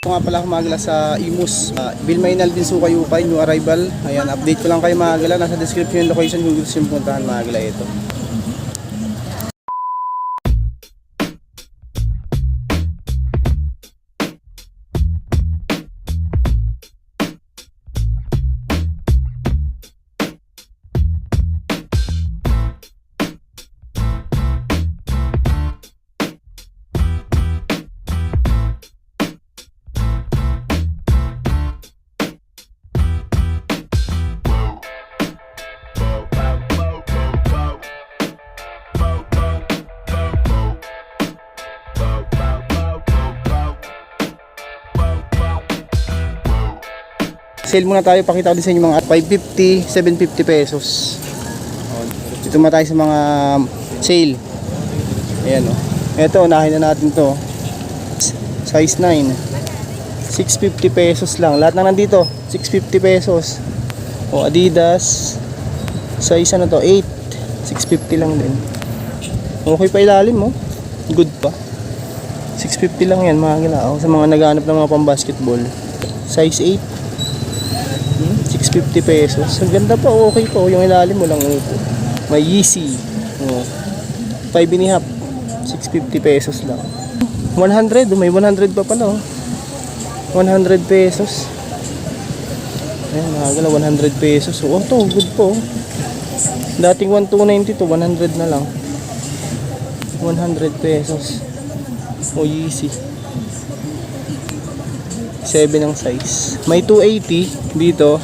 Ito nga pala ako magala sa Imus. Bilmain Alvin Sukay Ukay, new arrival. Ayan, update ko lang kayo magala. Nasa description yung location kung gusto yung puntahan magala ito. Sale muna tayo, pakita ko din sa inyo mga 550, 750 pesos. Dito muna tayo sa mga sale. Ayan o. Ito, unahin na natin to. Size 9. 650 pesos lang. Lahat na nandito, 650 pesos. O Adidas. Size ano to, 8. 650 lang din. Okay pa ilalim mo. Good pa. 650 lang yan mga gila. Sa mga naghahanap ng mga pang-basketball. Size 8. 650 pesos. Ang ganda pa, okay pa. Yung ilalim mo lang upo. May Yeezy. 5.5. 650 pesos lang. 100. May 100 pa pala. 100 pesos. Ayan, nakagala 100 pesos. Oh, to, good po. Dating 1,290 to, 100 na lang. 100 pesos. Yeezy. 7 ang size. May 280 dito.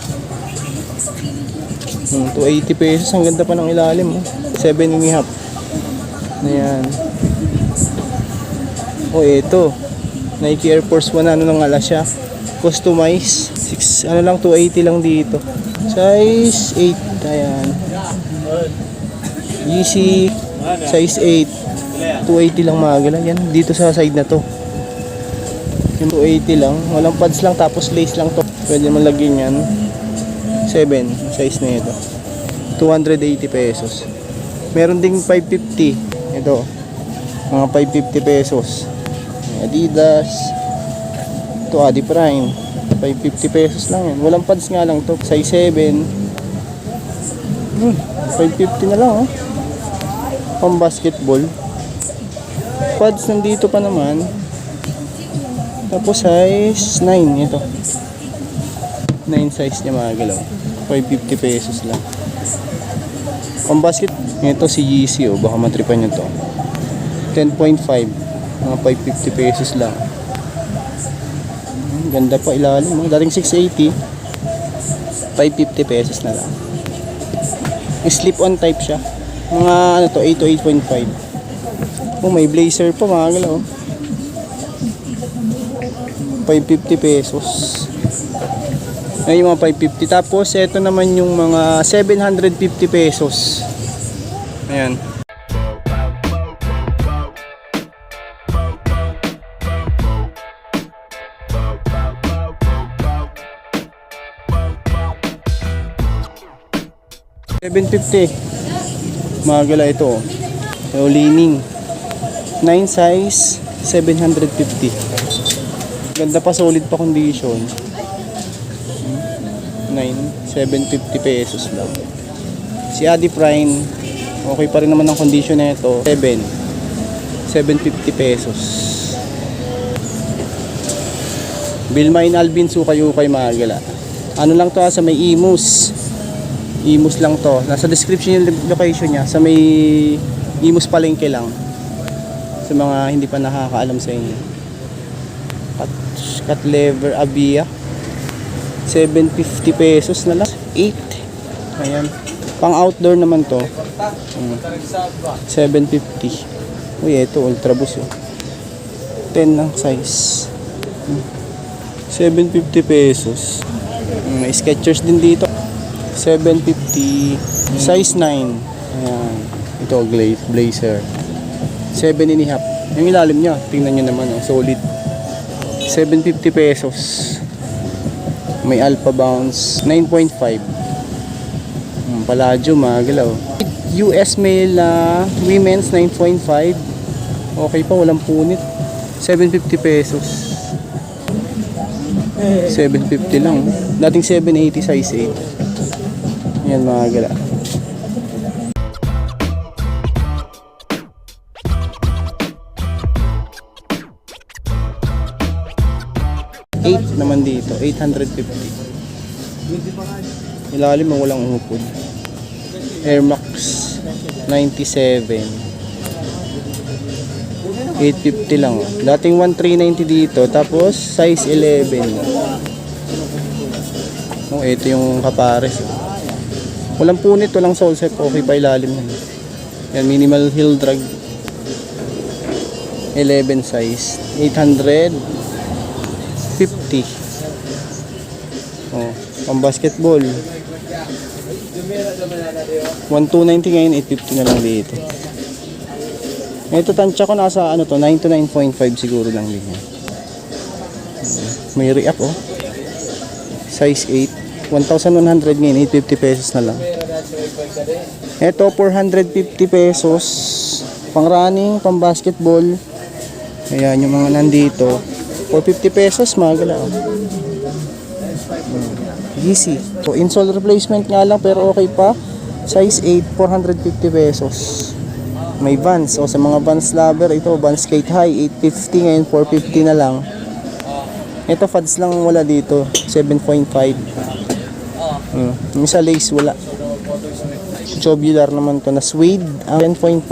280 pesos. Ang ganda pa ng ilalim. 7.5. Ayan. Ito. Nike Air Force 1. Ano nang ala siya? Customize. 6, ano lang, 280 lang dito. Size 8. Ayan. Yeezy. Size 8. 280 lang magala. Yan. Dito sa side na to. Yung 280 lang, walang pads lang, tapos lace lang to. Pwede naman lagyan yan. 7 size na ito, 280 pesos. Meron ding 550. Ito, mga 550 pesos. Adidas. Ito Adi Prime, 550 pesos lang yan. Walang pads nga lang to. Size 7. 550 na lang pang basketball. Pads nandito pa naman. Tapos size 9 ito. 9 size niya mga galaw. 550 pesos lang. Pang basket, ito si Yeezy baka matripan nyo to. 10.5. Mga 550 pesos lang. Ganda pa ilalim. Dating 680. 550 pesos na lang. Slip-on type siya. Mga ano to, 8 to 8.5. May blazer pa mga galaw. 550 pesos. Ay, yung mga 550. Tapos ito naman yung mga 750 pesos. Ayan. $750. Magala ito. So, leaning. 9 size, 750. Ganda pa, solid pa condition. 750 pesos lang. Si Adi Prime, okay pa rin naman ang condition na ito. 750 pesos. Bilmain Alvin Sukay Ukay magala. Ano lang to sa may Imus. Imus lang to. Nasa description yung location niya. Sa may Imus palengke lang. Sa mga hindi pa nakakaalam sa inyo. Cut lever Abia. 750 pesos na lang. 8. Ayan. Pang outdoor naman to. 750. Ito ultra boost 10 ang size. 750 pesos. May Skechers din dito. 750. Size 9. Ayan. Ito blazer. 7.5. Yung ilalim niya, tingnan nyo naman, solid. 750 pesos. May Alpha Bounce 9.5. Palladium magalaw. US male women's 9.5. Okay pa, walang punit. 750 pesos. 750 lang. Dating 780 size 8. Yan mga gala. 8 naman dito, 850. Ilalim mo walang umupod. Air Max 97. 850 lang. Dating 1390 dito, tapos size 11. Oh, ito yung kapares. Walang punit, walang sole set, okay pa ilalim na. Yan, minimal heel drag. 11 size, 850. Oh, pang basketball. 1290 ngayon, 850 na lang dito. Ito tansya ko nasa ano to, 9 to 9.5 siguro lang din yan. May re-up oh. Size 8, 1,100 ngayon, 850 pesos na lang. Ito 450 pesos. Pang running, pang basketball. Ayan yung mga nandito. 450 pesos mga gala. Easy. So insole replacement nga lang pero okay pa. Size 8, 450 pesos. May Vans. O sa mga Vans lover, ito Vans Skate High, 850 ngayon, 450 na lang. Ito Fads lang wala dito, 7.5. Yung sa lace wala. Tubular naman to na suede, 10.5,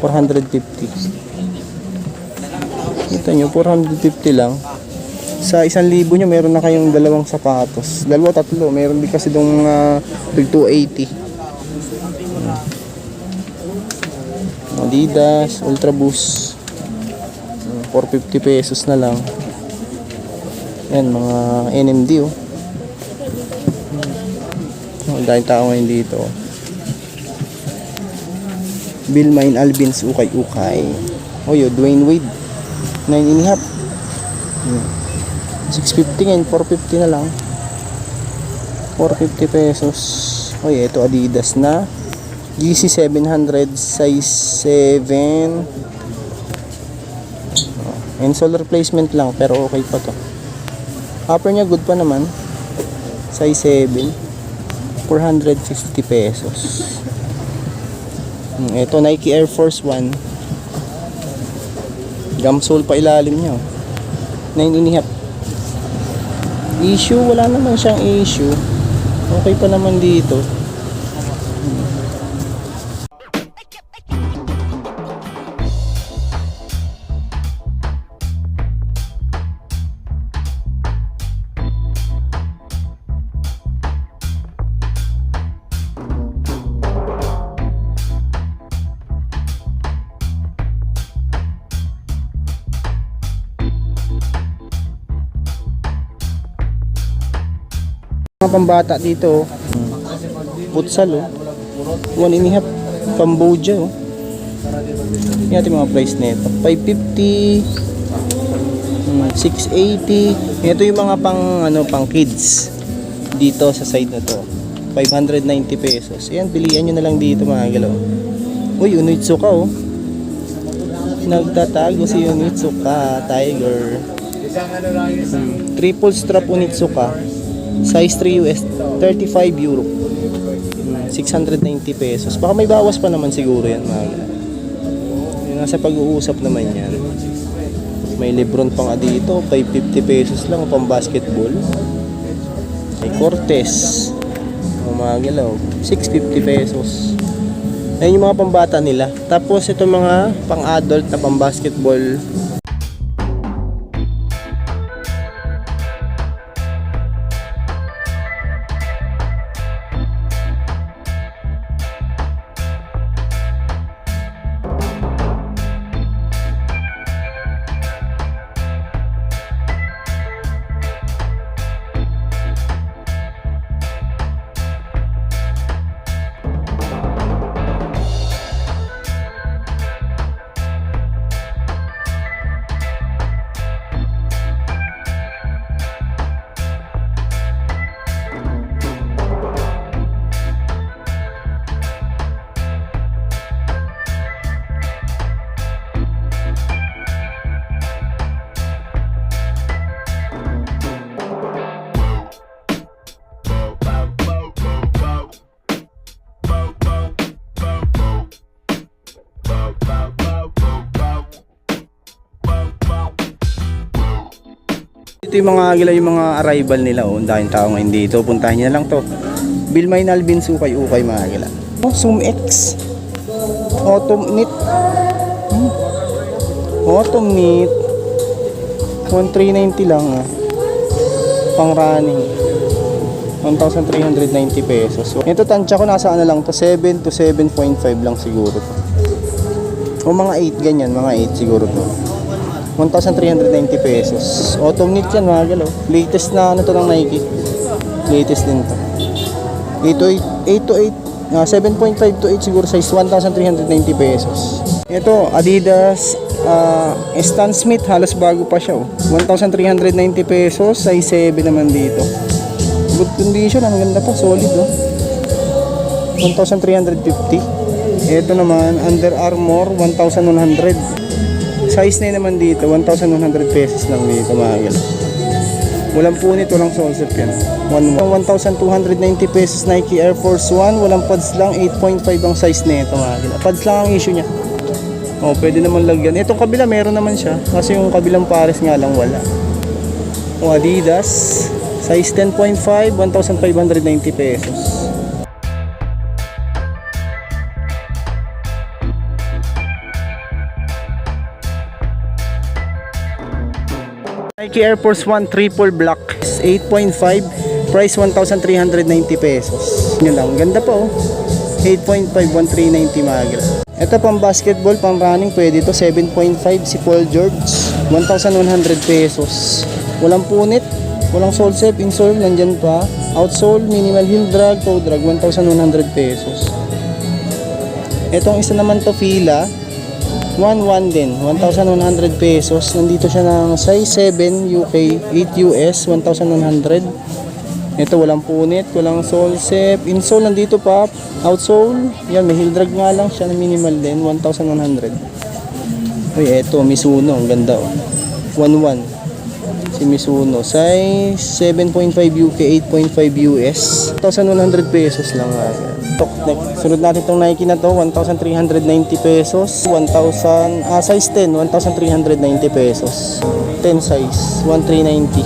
450. Ito nyo, 450 lang. Sa 1,000 nyo, meron na kayong dalawang sapatos. Dalawa, tatlo. Meron din kasi dong 280. Adidas, Ultra Boost. 450 pesos na lang. Yan, mga NMD oh. Ang daming tao ngayon dito. Bill Mine Albins, ukay-ukay. Oh, yun, Dwayne Wade. 9.5. 650 ngayon, 450 na lang. 450 pesos. Oh yeah, ito Adidas na GC 700 size 7. Insole replacement lang pero okay pa to. Upper niya good pa naman. Size 7. 450 pesos. Ito Nike Air Force 1. Gamsole pa ilalim niya. 9.5. Issue, wala naman siyang issue. Okay pa naman dito. Mga pambata dito, futsal oh. 1.5 Cambodia oh. Yan yung mga price nito. 550, 680. Ito yung mga pang kids dito sa side na to. 590 pesos. Ayan, pilihan nyo na lang dito mga galaw. Uy, Onitsuka oh. Nagtatago si Onitsuka Tiger. Triple strap Onitsuka. Size 3 US, 35 euro. 690 pesos. Baka may bawas pa naman siguro yan mga gala. Nasa pag-uusap naman yan. May Lebron pa nga dito, 550 pesos lang pang basketball. May Cortez, mga galaw, 650 pesos. Ayun yung mga pambata nila. Tapos ito mga pang-adult na pang-basketball. Ito yung mga agila, yung mga arrival nila. Oh, dahil tao ngayon dito. Puntahan nyo na lang to. Bilmay Nalvin Ukay mga agila. Oh, Zoom X. Autumn Knit. Autumn Knit. 1,390 lang ah. Pang running. 1,390 pesos. So, ito tansya ko nasa ano lang to, 7 to 7.5 lang siguro to. O mga 8 ganyan, mga 8 siguro to. 1,390 pesos. Autumn Knit yan mga galaw. Latest na ano to ng Nike. Latest din to. 8 to 8, 7.5 to 8 siguro size, 1,390 pesos. Ito Adidas Stan Smith, halos bago pa siya oh. 1,390 pesos, size 7 naman dito. Good condition, ang ganda pa, solid oh. 1,350. Ito naman Under Armour, 1,100. Size 9 naman dito, 1,100 pesos lang dito mga galaw. Walang punit, walang solsep yan. 1,290 pesos Nike Air Force 1, walang pads lang, 8.5 ang size nito mga galaw. Pads lang ang issue niya. Oh, pwede naman lagyan. Itong kabila meron naman siya. Kasi yung kabilang pares nga lang wala. Oh, Adidas size 10.5, 1,590 pesos. Nike Air Force 1 triple black, 8.5, price 1,390 pesos. Yun lang, ganda pa oh. 8.5, 1,390 magra. Ito pang basketball, pang running, pwede to 7.5 si Paul George, 1,100 pesos. Walang punit, walang sole shape, insole nandyan pa, outsole, minimal heel drag, toe drag, 1,100 pesos. Etong isa naman to Fila, 1,1 din, 1,100 pesos. Nandito siya ng size 7 UK, 8 US, 1,100. Ito walang punit, walang sole shape, insole nandito pa, outsole, yan may heel drag nga lang siya na minimal din, 1,100. Uy, eto Mizuno, ang ganda oh. 1,1 si Mizuno, size 7.5 UK, 8.5 US, 1,100 pesos lang. Sunod natin itong Nike na to, 1,390 pesos, 1,000, size 10, 1,390 pesos, 10 size, 1,390.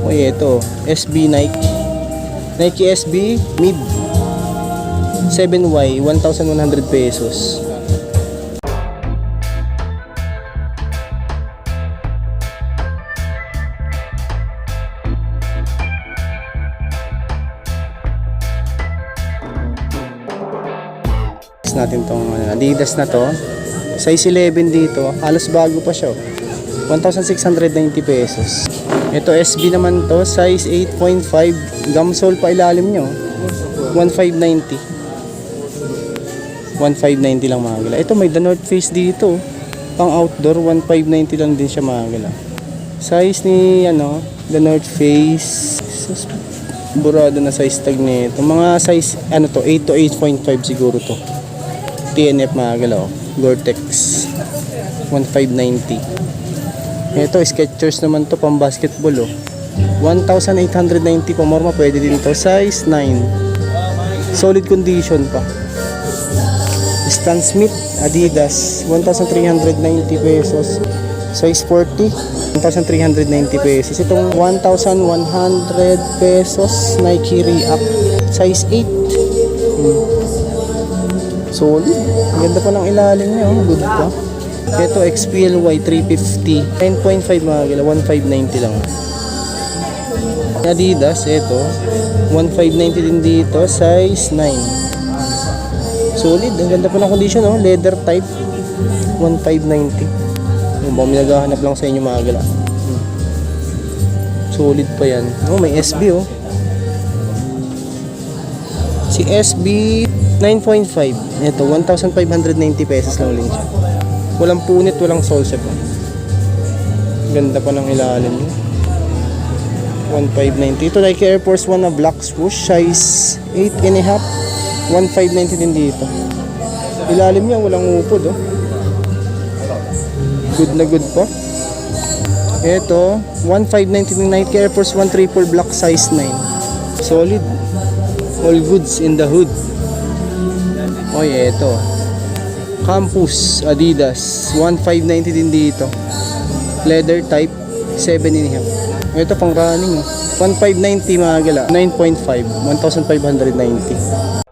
Uy, ito, SB Nike. Nike SB mid 7Y, 1,100 pesos. Natin tong Adidas na to. Size 11 dito, halos bago pa siya. 1,690 pesos. Ito SB naman to, size 8.5, gum sole pa ilalim nyo, 1,590. 1,590 lang mga gala. Ito may The North Face dito, pang outdoor, 1,590 lang din siya mga gala. Size ni ano, The North Face, burado na size tag nito. Mga size ano to, 8 to 8.5 siguro to. TNF mga gala, Gore-Tex, 1,590. Ito Skechers naman to, pang basketball oh, 1,890 pamorma, pwede din to, size 9, solid condition pa. Stan Smith Adidas, 1,390 pesos, size 40, 1,390 pesos. Itong 1,100 pesos Nike React, size 8, solid, ang ganda pa ng ilalim niya oh, good pa. Ito XPLY 350, 9.5 mga gila, 1,590 lang. Adidas, ito 1,590 din dito, size 9, solid, ang ganda pa ng condition oh, leather type, 1,590. Yung ba, may naghahanap lang sa inyo mga gila, solid pa yan oh. May SB oh, si SB 9.5, ito 1,590 pesos lang ulit siya. Walang punit, walang sole shape. Ganda pa ng ilalim niya. 1,590. Ito Nike Air Force 1 na black swoosh, size 8.5, 1,590 din dito. Ilalim niya walang upod oh. Good na good pa. Ito 1,590 din Nike Air Force 1 triple black, size 9. Solid. All goods in the hood. Oy, ito Campus Adidas, 1,590 din dito. Leather type, 7 and a half. Ito pang running. 1,590 mga gala. 9.5. 1,590.